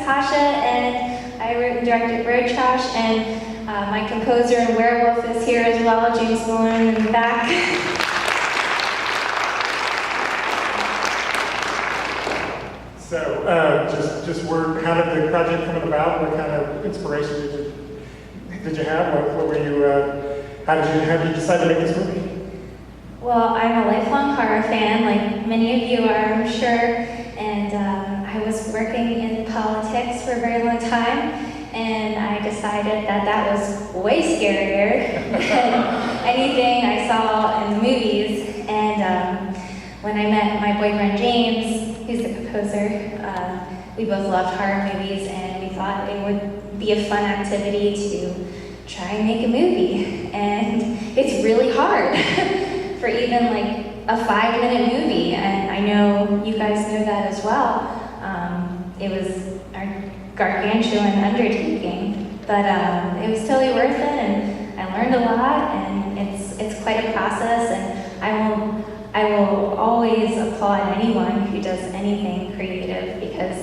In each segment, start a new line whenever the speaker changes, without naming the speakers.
Natasha, and I wrote and directed Road Trash, and my composer and werewolf is here as well, James Malone in the back.
So, just word, how did the project come about? What kind of inspiration did you have? What were you? How did you decide to make this movie?
Well, I'm a lifelong horror fan, like many of you are, I'm sure, and I was working in politics for a very long time, and I decided that that was way scarier than anything I saw in the movies. And when I met my boyfriend James, who's the composer, we both loved horror movies, and we thought it would be a fun activity to try and make a movie. And it's really hard. For even like a 5-minute movie, and I know you guys know that as well. It was a gargantuan undertaking, but it was totally worth it, and I learned a lot, and it's quite a process, and I will always applaud anyone who does anything creative because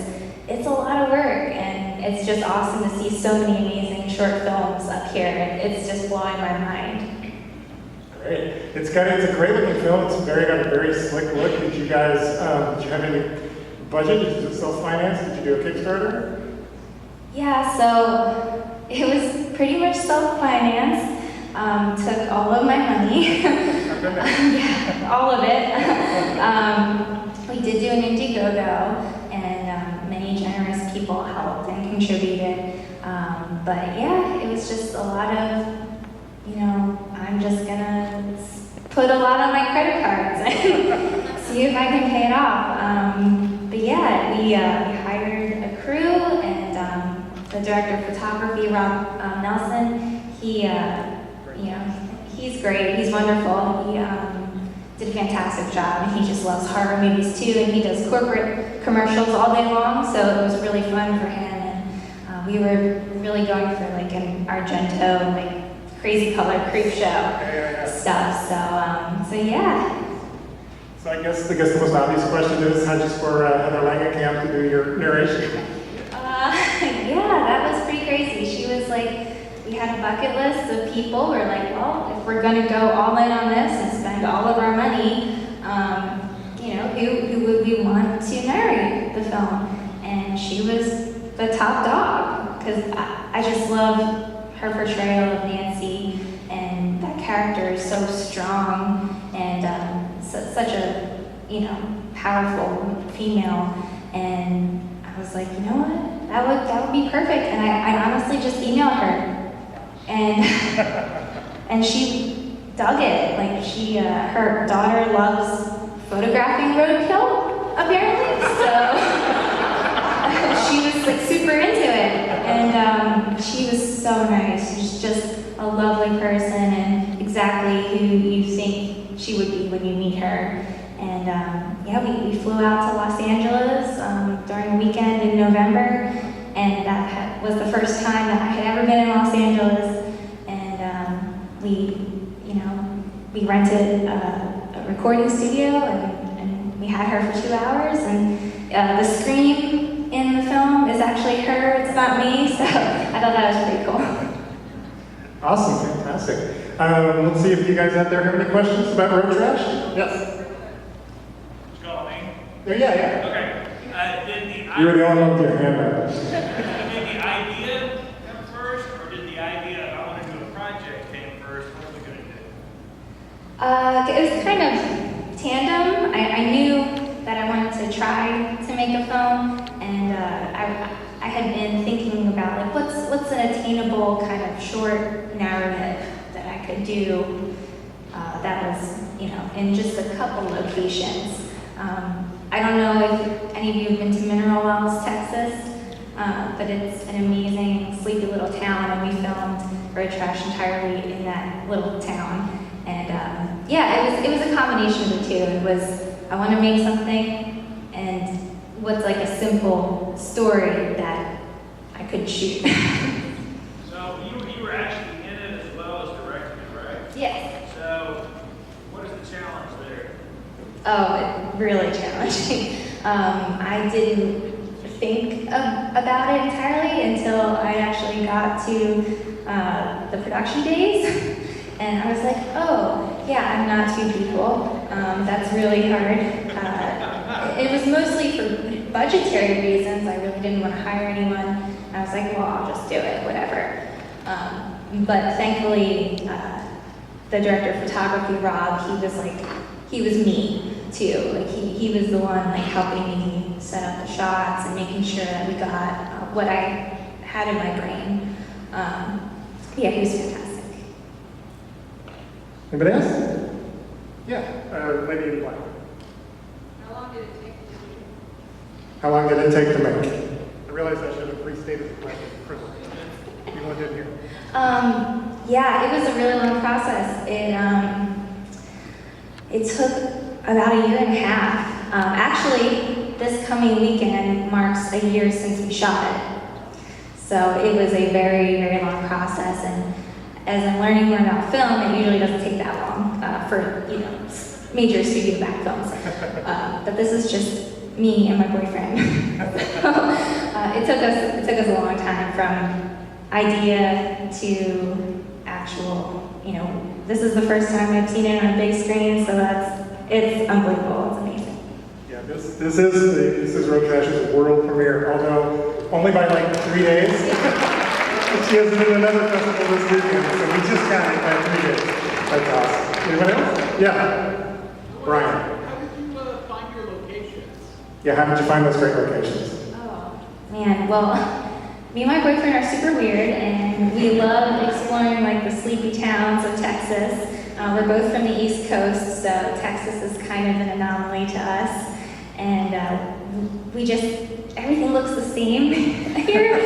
it's a lot of work, and it's just awesome to see so many amazing short films up here, and it's just blowing my mind.
Great. It's a great looking film. It's got a very slick look. Did you guys, did you have any budget? Did you self-finance? Did you do a Kickstarter?
Yeah, so it was pretty much self-financed. Took all of my money. Yeah, all of it. We did do an Indiegogo, and many generous people helped and contributed. But yeah, it was just a lot of, I'm just gonna put a lot on my credit cards and see if I can pay it off. But yeah, we hired a crew, and the director of photography, Rob Nelson, he's great, he's wonderful. He did a fantastic job, and he just loves horror movies too, and he does corporate commercials all day long, so it was really fun for him. And we were really going for like an Argento, like crazy color creep show stuff. So yeah.
So I guess the most obvious question is, how'd you score Heather Langenkamp to do your narration?
Yeah, that was pretty crazy. She was like, we had a bucket list of people. We're like, well, if we're gonna go all in on this and spend all of our money, who would we want to narrate the film? And she was the top dog, because I just love her portrayal of Nancy, and that character is so strong and such a powerful female. And I was like, you know what, that would be perfect. And I honestly just emailed her, and she dug it. Like her daughter loves photographing roadkill apparently, so. She was like super into it, and she was so nice. She's just a lovely person, and exactly who you think she would be when you meet her. And yeah, we flew out to Los Angeles during a weekend in November, and that was the first time that I had ever been in Los Angeles. And we rented a recording studio, and we had her for 2 hours, and the scream in the film is actually her, it's not me, so I thought that was pretty cool.
Awesome, fantastic. Let's see if you guys out there have any questions about Road Trash? Yes?
Did you call me?
Yeah.
Okay.
You were the only one with your hand up.
Did the idea come first, or did the idea of I want to do a project came first? What was it going to do?
It was kind of tandem. I knew that I wanted to try to make a film, and I had been thinking about like what's an attainable kind of short narrative that I could do that was in just a couple locations. I don't know if any of you have been to Mineral Wells, Texas, but it's an amazing, sleepy little town, and we filmed Road Trash entirely in that little town. And yeah, it was a combination of the two. It was, I want to make something, and what's like a simple story that I could shoot.
So you were actually in it as well as directing it, right?
Yes.
So what is the challenge there?
Oh, really challenging. I didn't about it entirely until I actually got to the production days. And I was like, oh, yeah, I'm not two people. That's really hard. It was mostly for budgetary reasons. I really didn't want to hire anyone. I was like, well, I'll just do it, whatever. But thankfully, the director of photography, Rob, he was me too. Like he was the one like helping me set up the shots and making sure that we got what I had in my brain. Yeah, he was fantastic.
Anybody else? Yeah, lady in black.
How long did it take to shoot?
How long did it take to make? I realize I should have restated the question. You want in here?
Yeah, it was a really long process. It took about a year and a half. Actually, this coming weekend marks a year since we shot it. So it was a very, very long process, and as I'm learning more about film, it usually doesn't take that long for major studio-backed films. But this is just me and my boyfriend. It took us a long time from idea to actual. This is the first time I've seen it on a big screen, so it's unbelievable. It's amazing.
Yeah, this is Road Trash's world premiere, although only by like 3 days. She has been another festival this weekend, so we just got it by 3 days. That's awesome. Anybody else? Yeah. Brian.
How did you find your locations?
Yeah, how did you find those great locations?
Oh, man. Well, me and my boyfriend are super weird, and we love exploring like the sleepy towns of Texas. We're both from the East Coast, so Texas is kind of an anomaly to us. And everything looks the same here.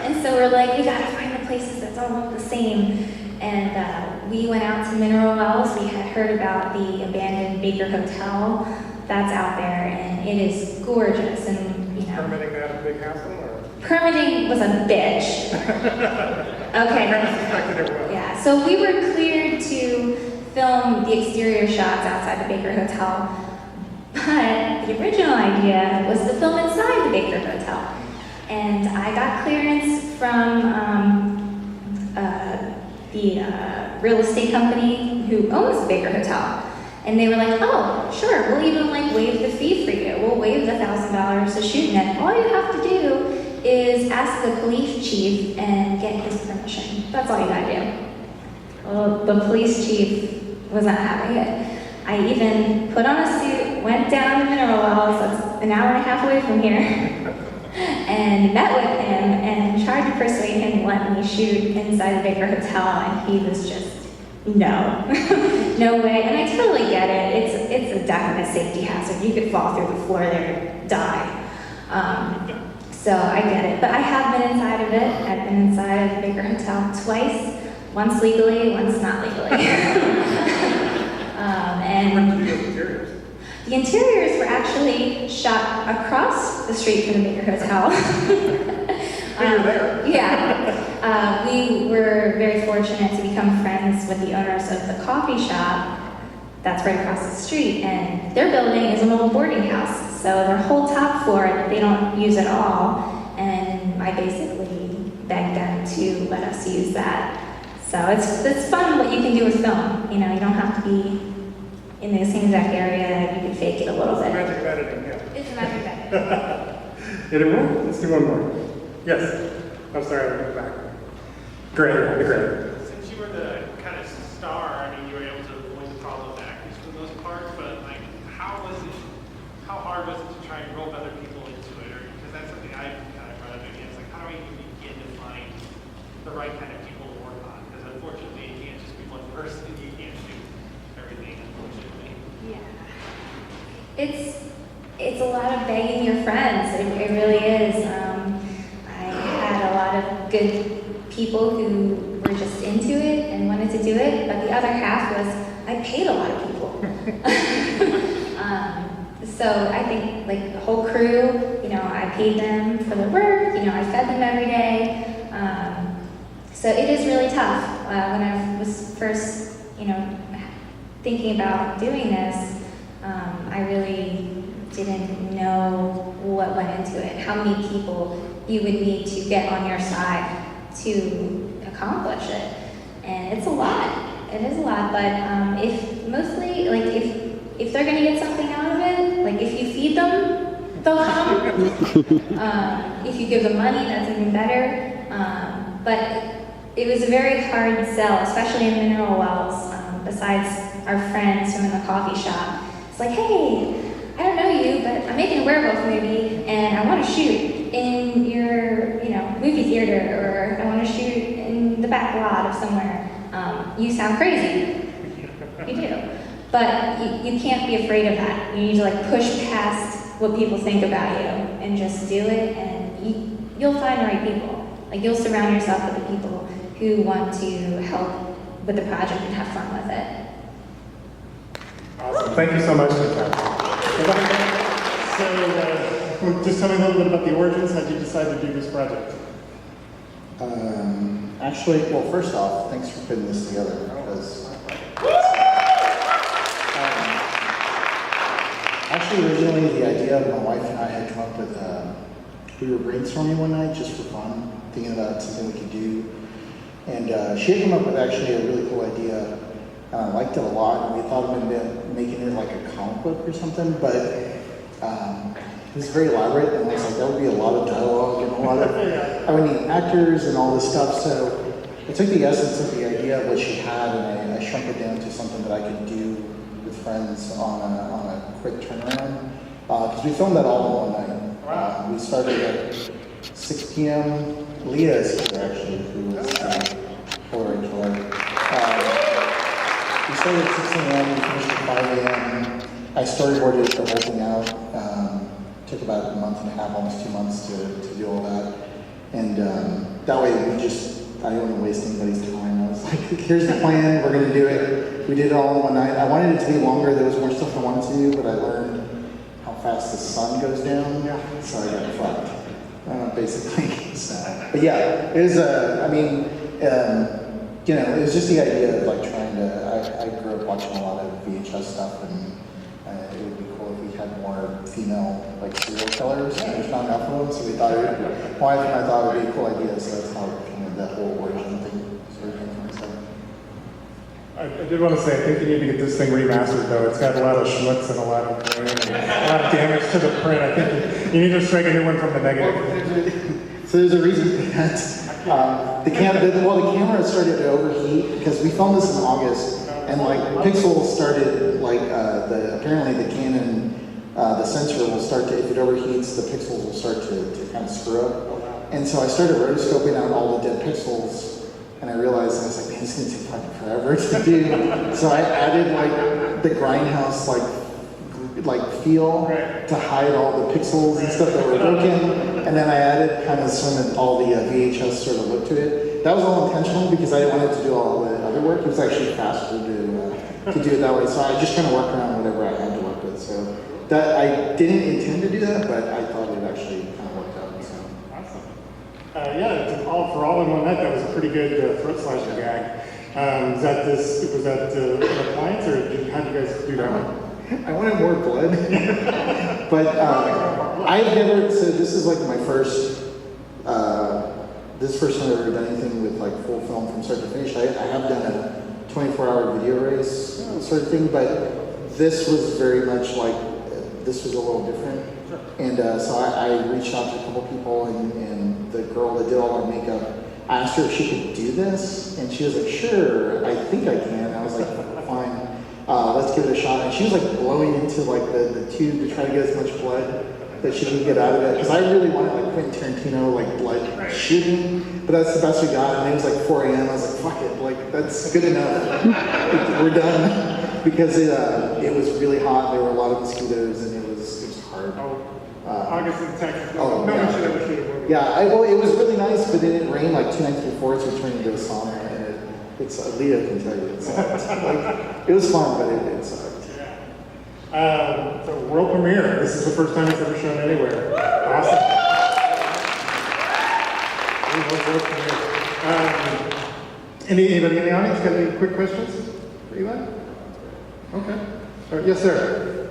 And so we're like, we gotta find the places that don't look the same. And we went out to Mineral Wells. We had heard about the abandoned Baker Hotel that's out there, and it is gorgeous. And
Permitting that a big hassle, or?
permitting was a bitch. Okay.
I suspected it was.
Yeah. So we were cleared to film the exterior shots outside the Baker Hotel. But the original idea was to film inside the Baker Hotel. And I got clearance from the real estate company who owns the Baker Hotel. And they were like, oh, sure, we'll even waive the fee for you. We'll waive the $1,000 to shoot in it. All you have to do is ask the police chief and get his permission. That's all you gotta do. Well, the police chief was not having it. I even put on a suit, went down to Mineral Wells, that's an hour and a half away from here, and met with him and tried to persuade him to let me shoot inside the Baker Hotel, and he was just, no, no way. And I totally get it. It's a definite safety hazard. You could fall through the floor there and die. So I get it. But I have been inside of it. I've been inside of the Baker Hotel twice, once legally, once not legally. And the interiors were actually shot across the street from the Baker Hotel.
We were there.
Yeah. We were very fortunate to become friends with the owners of the coffee shop that's right across the street. And their building is an old boarding house. So their whole top floor, they don't use at all. And I basically begged them to let us use that. So it's fun what you can do with film. You don't have to be in the same exact area. You can fake it a little bit.
Magic of editing, yeah.
It's a magic of editing.
Any more? Let's do one more. Yes. I'm sorry, I'm in the back. Great.
Since you were the kind of star, you were able to avoid the problem with actors for the most part, but how hard was it to try and rope other people into it? Because that's something I kind of run up against. How do we begin to find the right kind of people to work on? Because unfortunately, you can't just be one person. You can't do everything, unfortunately.
Yeah. It's a lot of begging your friends. It really is. I had a lot of good people who were just into it and wanted to do it, but the other half was I paid a lot of people. So I think the whole crew, I paid them for their work. I fed them every day. So it is really tough. When I was first, thinking about doing this, I really didn't know what went into it, how many people you would need to get on your side to accomplish it. And it's a lot. It is a lot, but if mostly, like, if they're gonna get something out of it, like if you feed them, they'll come. If you give them money, that's even better. But it was a very hard sell, especially in mineral wells, besides our friends from in the coffee shop. It's like, hey, I don't know you, but I'm making a werewolf movie, and I want to shoot in your, movie theater, or I want to shoot in the back lot of somewhere. You sound crazy. You do. But you can't be afraid of that. You need to like push past what people think about you and just do it, and you'll find the right people. Like you'll surround yourself with the people who want to help with the project and have fun with it.
Awesome. Thank you so much, Natasha. So, just tell me a little bit about the origins. How did you decide to do this project?
Actually, well, first off, thanks for putting this together, because actually originally the idea of my wife and I had come up with, we were brainstorming one night just for fun, thinking about something we could do, and she had come up with actually a really cool idea, and I liked it a lot, and we thought about making it like a comic book or something, but it was very elaborate, and I was like, that would be a lot of dialogue and a lot of, I would need actors and all this stuff, so I took the essence of the idea of what she had, and I shrunk it down to something that I could do with friends on a quick turnaround, because we filmed that all in one night.
Wow.
We started at 6 p.m. Leah is here, actually, who was Polaroid killer. We started at 6 a.m., we finished at 5 a.m. I storyboarded the whole thing out. Took about a month and a half, almost 2 months to do all that. And that way I didn't want to waste anybody's time. I was like, here's the plan, we're gonna do it. We did it all in one night. I wanted it to be longer, there was more stuff I wanted to do, but I learned how fast the sun goes down, so I got fucked, basically. So, but yeah, it was, it was just the idea of like trying to, I grew up watching a lot of VHS stuff, and it would be cool if we had more female like serial killers. There's not enough of them, so we thought my wife and I thought it would be a cool idea, so that's how kind of that whole origin thing started from. So.
I did want to say, I think you need to get this thing remastered though. It's got a lot of schmutz and a lot of grain and a lot of damage to the print. I think you need to strike a new one from the negative.
So there's a reason for that. The camera started to overheat because we filmed this in August, and like pixels started like apparently the Canon the sensor will start to, if it overheats, the pixels will start to kind of screw up. And so I started rotoscoping out all the dead pixels, and I realized I was like, man, this is gonna take fucking forever to do. So I added like the grindhouse like feel to hide all the pixels and stuff that were broken, and then I added kind of some of all the VHS sort of look to it. That was all intentional because I didn't want it to do all the other work. It was actually faster to do it that way. So I just kind of worked around whatever I had to work with. So that I didn't intend to do that, but I thought it actually kind of worked out. So.
Awesome. For all in one night, that was a pretty good throat slasher gag. Was that an appliance, or how did you guys do that one?
I wanted more blood, but I've never. So this is like my first. This is the first time I've ever done anything with like full film from start to finish. I have done a 24-hour video race sort of thing, but this was very much like this was a little different. And so I reached out to a couple people, and the girl that did all our makeup, I asked her if she could do this, and she was like, "Sure, I think I can." I was like, "Fine." Let's give it a shot. And she was like blowing into like the tube to try to get as much blood that she can get out of it. Because I really wanted like Quentin Tarantino like blood shooting, but that's the best we got. And it was like 4 a.m. I was like, fuck it, like that's good enough. We're done. Because it was really hot. There were a lot of mosquitoes, and it was hard.
August in Texas.
Oh,
no
yeah.
one should ever shoot a movie.
Yeah, well, it was really nice, but then it rained like 2 nights before, so it turned into a sauna. Leah can tell you, it sucked. It was fun, but it sucked.
Yeah. So world premiere. This is the first time it's ever shown anywhere. Awesome. World premiere. Anybody in the audience got any quick questions for Eli? Okay. Yes, sir.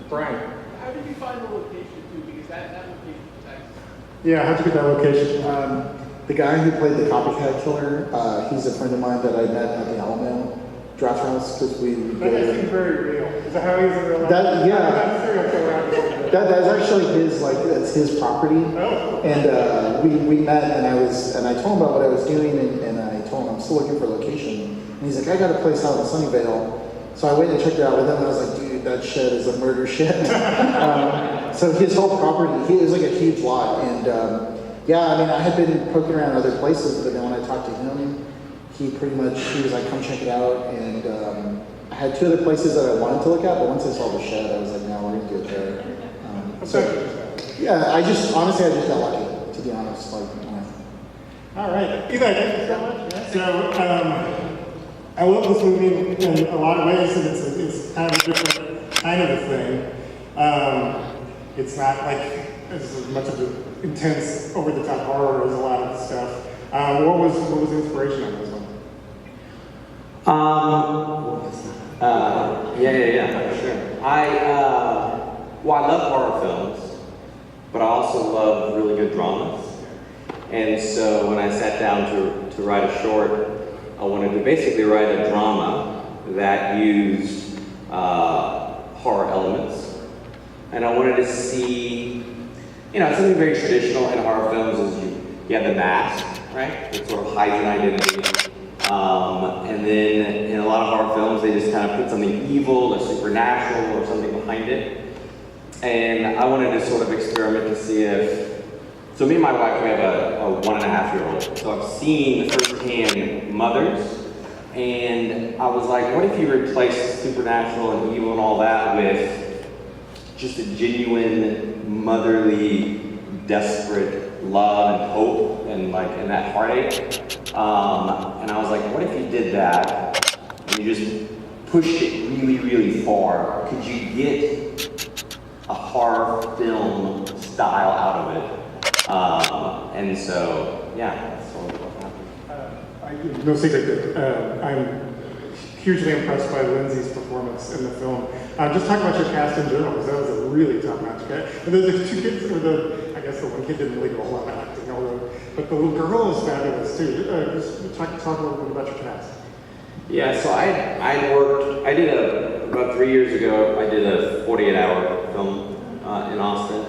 Brian.
How did you find the location too? Because that location is excellent.
Yeah, how'd you get that location?
The guy who played the copycat killer, he's a friend of mine that I met at the Alamo Draft House because we
That guy seems very real. Is that how he is in real life?
Yeah.
That serial killer out
That's actually his, like, that's his property.
Oh.
And we met, and I told him about what I was doing, and I told him I'm still looking for a location. And he's like, I got a place out in Sunnyvale. So I went and checked it out with him, and I was like, dude, that shed is a murder shed. So his whole property, it was like a huge lot, and yeah, I mean, I had been poking around other places, but then when I talked to him, he was like, come check it out, and I had 2 other places that I wanted to look at, but once I saw the shed, I was like, no, we're gonna do it there. So, yeah, honestly, I just got lucky, to be honest, like,
All right. Eli, thank you so much. So, I love this movie in a lot of ways, and it's kind of a different kind of a thing. It's not like as much of an intense, over-the-top horror as a lot of the stuff. What was the inspiration on this one?
Yeah, sure. I love horror films, but I also love really good dramas. And so when I sat down to write a short, I wanted to basically write a drama that used horror elements. And I wanted to see, something very traditional in horror films is you have the mask, right? It sort of hides an identity. And then in a lot of horror films, they just kind of put something evil or supernatural or something behind it. And I wanted to sort of experiment to see so me and my wife, we have a 1.5-year-old. So I've seen firsthand mothers, and I was like, what if you replace supernatural and evil and all that with just a genuine motherly, desperate love and hope and that heartache? And I was like, what if you did that and you just pushed it really, really far? Could you get a horror film style out of it? And so, yeah, that's sort of what happened.
No secret that I'm hugely impressed by Lindsay's performance in the film. Just talk about your cast in general, because that was a really top-notch cast. And the 2 kids, I guess the one kid didn't really do a whole lot of acting, but the little girl is fabulous too. Just talk a little bit about your cast.
Yeah, so about 3 years ago, I did a 48-hour film in Austin.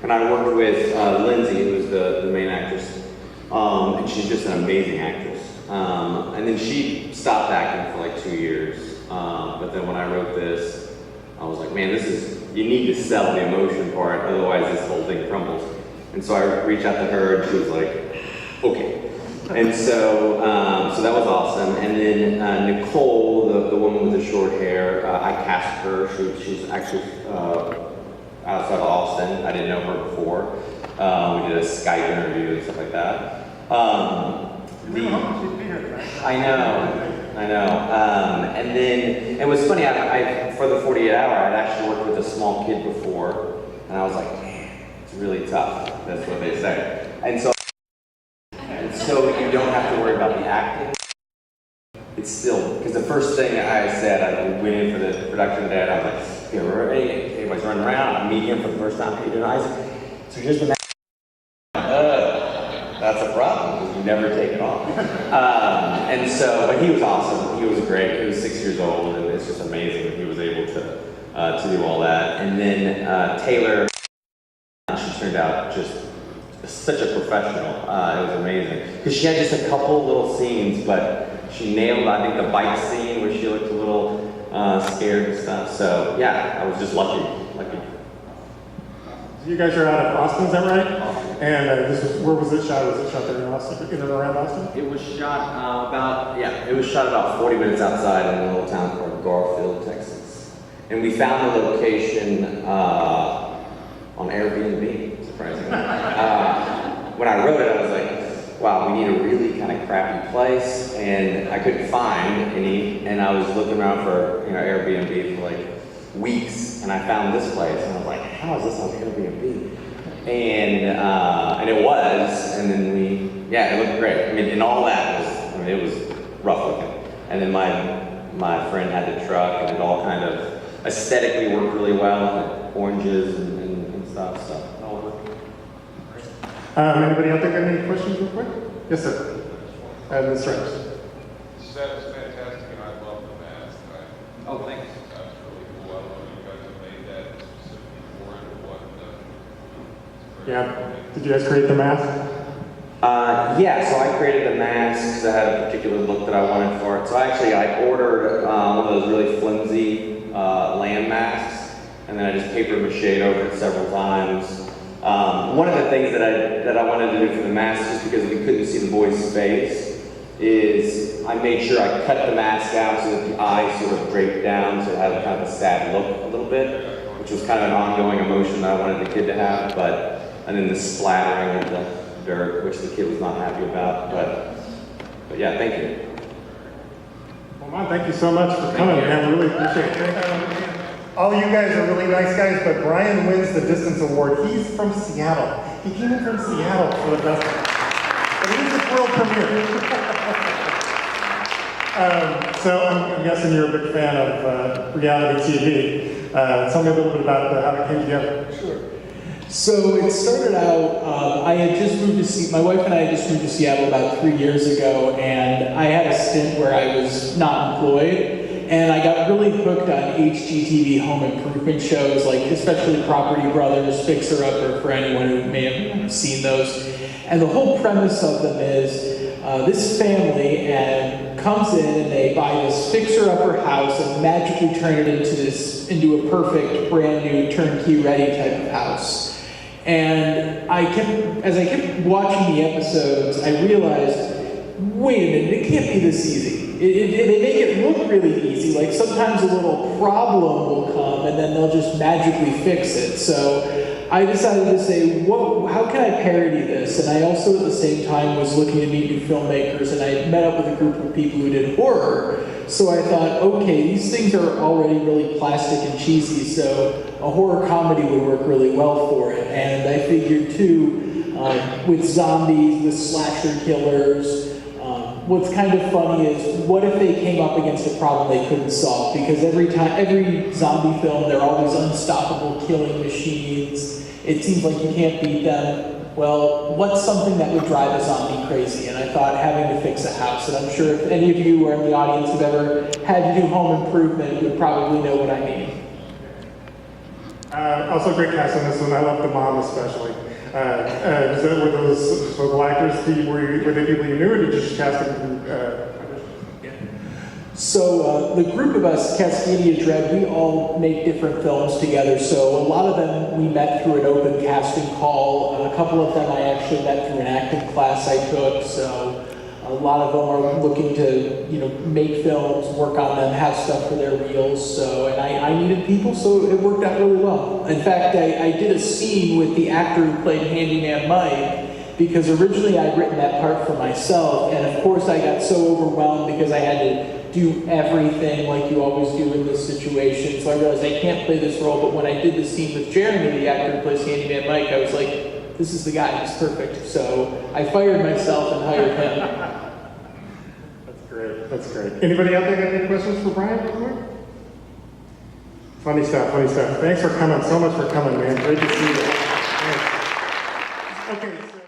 And I worked with Lindsay, who's the main actress, and she's just an amazing actress. And then she stopped acting for like 2 years. But then when I wrote this, I was like, man, you need to sell the emotion part, otherwise this whole thing crumbles. And so I reached out to her, and she was like, okay. And so that was awesome. And then Nicole, the woman with the short hair, I cast her. She's actually outside of Austin. I didn't know her before. We did a Skype interview and stuff like that. I know. And then it was funny. I for the 48-hour, I'd actually worked with a small kid before, and I was like, man, it's really tough. That's what they say. And so you don't have to worry about the acting. It's still, because the first thing I said, I went in for the production day, and I was like, okay, we're ready. Everybody's running around. I'm meeting him for the first time. How you doing, Isaac? So here's the next. That's a problem, because you never take it off. And so, but he was awesome. He was great. He was 6 years old, and it's just amazing that he was able to do all that. And then Taylor, she turned out just such a professional. It was amazing. Because she had just a couple little scenes, but she nailed, I think, the bike scene where she looked a little scared and stuff. So yeah, I was just lucky.
So you guys are out of Austin, is that right? And where was it shot? Was it shot there in Austin, in and around Austin?
It was shot about 40 minutes outside in a little town called Garfield, Texas. And we found the location on Airbnb, surprisingly. When I wrote it, I was like, wow, we need a really kind of crappy place, and I couldn't find any, and I was looking around for Airbnb for like weeks, and I found this place, and I was like, how is this on Airbnb? And it was, and then it looked great. I mean, and all that was, it was rough looking. And then my friend had the truck, and it all kind of aesthetically worked really well, and oranges and
Anybody out there got any questions real quick? Yes, sir. Ms. Reynolds.
That was fantastic, and I love the mask.
Oh, thanks.
That's really cool. I don't know if you guys have made that specifically for it or what.
Yeah. Did you guys create the mask?
Yeah, so I created the mask because I had a particular look that I wanted for it. So I ordered one of those really flimsy land masks, and then I just paper mache'd over it several times. One of the things that I wanted to do for the mask, just because we couldn't see the boy's face, is I made sure I cut the mask out so that the eyes sort of draped down, so it had kind of a sad look a little bit, which was kind of an ongoing emotion that I wanted the kid to have. And then the splattering of the dirt, which the kid was not happy about. But yeah, thank you.
Well, man, thank you so much for coming, man. Really appreciate it. All you guys are really nice guys, but Brian wins the Distance Award. He's from Seattle. He came in from Seattle for the festival. But it is its world premiere. So I'm guessing you're a big fan of reality TV. Tell me a little bit about how it came together.
Sure. So it started out, I had just moved to my wife and I had just moved to Seattle about 3 years ago, and I had a stint where I was not employed. And I got really hooked on HGTV home improvement shows, like especially Property Brothers, Fixer Upper, for anyone who may have seen those. And the whole premise of them is this family comes in and they buy this Fixer Upper house and magically turn it into a perfect, brand new, turnkey ready type of house. And as I kept watching the episodes, I realized, wait a minute, it can't be this easy. They make it look really easy, like sometimes a little problem will come and then they'll just magically fix it. So I decided to say, how can I parody this? And I also at the same time was looking to meet new filmmakers, and I met up with a group of people who did horror. So I thought, okay, these things are already really plastic and cheesy, so a horror comedy would work really well for it. And I figured too, with zombies, with slasher killers, what's kind of funny is, what if they came up against a problem they couldn't solve? Because every zombie film, they're always unstoppable killing machines. It seems like you can't beat them. Well, what's something that would drive a zombie crazy? And I thought having to fix a house. And I'm sure if any of you or in the audience have ever had to do home improvement, you would probably know what I mean.
Also great cast on this one. I love the mom especially. Were those local actors, were they people you knew, or did you just cast them through
So the group of us, Cascadia Dread, we all make different films together. So a lot of them we met through an open casting call. A couple of them I actually met through an acting class I took. So a lot of them are looking to, make films, work on them, have stuff for their reels. So, and I needed people, so it worked out really well. In fact, I did a scene with the actor who played Handyman Mike, because originally I'd written that part for myself, and of course I got so overwhelmed because I had to do everything like you always do in this situation. So I realized I can't play this role, but when I did the scene with Jeremy, the actor who plays Handyman Mike, I was like, this is the guy, he's perfect. So I fired myself and hired him.
That's great. Anybody out there got any questions for Brian? Funny stuff. Thanks for coming, so much for coming, man. Great to see you. Thanks. Okay, so